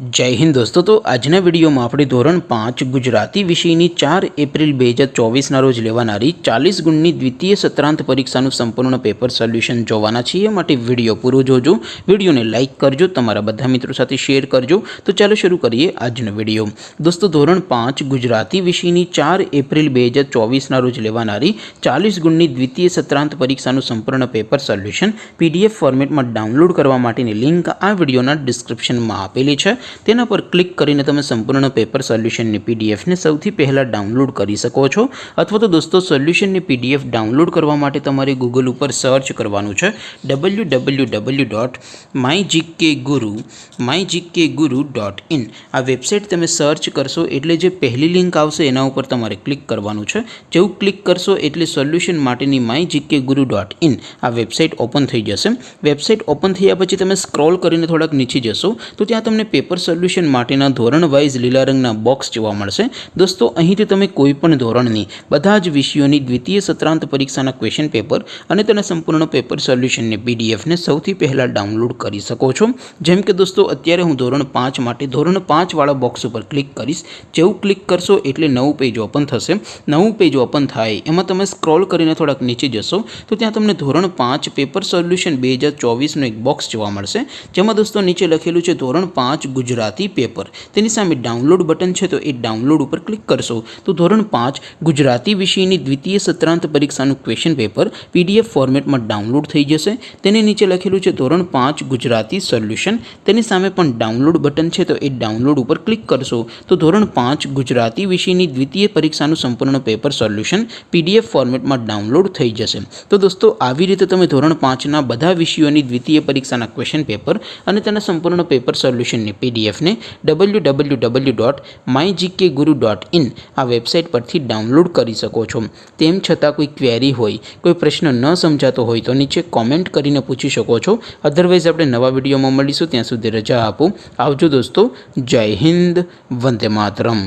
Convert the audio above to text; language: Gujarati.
जय हिंद दोस्तों। तो आजना विडियो में આપણે ધોરણ 5 ગુજરાતી વિષયની 4 એપ્રિલ 2024 ના રોજ લેવાનારી 40 ગુણની દ્વિતીય સત્રાંત પરીક્ષાનું સંપૂર્ણ પેપર સોલ્યુશન જોવાના છીએ। માટે વિડિયો પૂરો જોજો, વિડિયોને લાઈક કરજો, તમારા બધા મિત્રો સાથે શેર કરજો। તો ચાલો શરૂ કરીએ આજનો વિડિયો। દોસ્તો ધોરણ 5 ગુજરાતી વિષયની 4 એપ્રિલ 2024 ના રોજ લેવાનારી 40 ગુણની દ્વિતીય સત્રાંત પરીક્ષાનું સંપૂર્ણ પેપર સોલ્યુશન પીડીએફ ફોર્મેટમાં ડાઉનલોડ કરવા માટેની લિંક આ વિડિયોના ડિસ્ક્રિપ્શનમાં આપેલી છે। તેના પર ક્લિક કરીને તમે સંપૂર્ણ પેપર સોલ્યુશનની પીડીએફને સૌથી પહેલાં ડાઉનલોડ કરી શકો છો। અથવા તો દોસ્તો સોલ્યુશનની પીડીએફ ડાઉનલોડ કરવા માટે તમારે ગૂગલ ઉપર સર્ચ કરવાનું છે www.mygkguru.in। આ વેબસાઇટ તમે સર્ચ કરશો એટલે જે પહેલી લિંક આવશે એના ઉપર તમારે ક્લિક કરવાનું છે। જેવું ક્લિક કરશો એટલે સોલ્યુશન માટેની mygkguru.in આ વેબસાઇટ ઓપન થઈ જશે। વેબસાઇટ ઓપન થયા પછી તમે સ્ક્રોલ કરીને થોડાક નીચે જશો તો ત્યાં તમને પેપર સોલ્યુશન માટેના ધોરણ વાઇઝ લીલા રંગના બોક્સ જોવા મળશે। દોસ્તો અહીંથી તમે કોઈપણ ધોરણની બધા જ વિષયોની દ્વિતીય સત્રાંત પરીક્ષાના ક્વેશ્ચન પેપર અને તેના સંપૂર્ણ પેપર સોલ્યુશનની પીડીએફને સૌથી પહેલાં ડાઉનલોડ કરી શકો છો। જેમ કે દોસ્તો અત્યારે હું ધોરણ 5 માટે ધોરણ 5 વાળા બોક્સ ઉપર ક્લિક કરીશ। જેવું ક્લિક કરશો એટલે નવું પેજ ઓપન થશે। નવું પેજ ઓપન થાય એમાં તમે સ્ક્રોલ કરીને થોડાક નીચે જશો તો ત્યાં તમને ધોરણ 5 પેપર સોલ્યુશન 2024નો એક બોક્સ જોવા મળશે, જેમાં દોસ્તો નીચે લખેલું છે ધોરણ 5 ગુજરાતી પેપર। તેની સામે ડાઉનલોડ બટન છે તો એ ડાઉનલોડ ઉપર ક્લિક કરશો તો ધોરણ 5 ગુજરાતી વિષયની દ્વિતીય સત્રાંત પરીક્ષાનું ક્વેશ્ચન પેપર પીડીએફ ફોર્મેટમાં ડાઉનલોડ થઈ જશે। તેની નીચે લખેલું છે ધોરણ 5 ગુજરાતી સોલ્યુશન। તેની સામે પણ ડાઉનલોડ બટન છે તો એ ડાઉનલોડ ઉપર ક્લિક કરશો તો ધોરણ 5 ગુજરાતી વિષયની દ્વિતીય પરીક્ષાનું સંપૂર્ણ પેપર સોલ્યુશન પીડીએફ ફોર્મેટમાં ડાઉનલોડ થઈ જશે। તો દોસ્તો આવી રીતે તમે ધોરણ 5ના બધા વિષયોની દ્વિતીય પરીક્ષાના ક્વેશ્ચન પેપર અને તેના સંપૂર્ણ પેપર સોલ્યુશનની પીડીએફને www.mygkguru.in આ વેબસાઇટ પરથી ડાઉનલોડ કરી શકો છો। તેમ છતાં કોઈ ક્વેરી હોય, કોઈ પ્રશ્ન ન સમજાતો હોય તો નીચે કોમેન્ટ કરીને પૂછી શકો છો। અધરવાઇઝ આપણે નવા વિડીયોમાં મળીશું, ત્યાં સુધી રજા આપો। આવજો દોસ્તો, જય હિન્દ, વંદે માતરમ।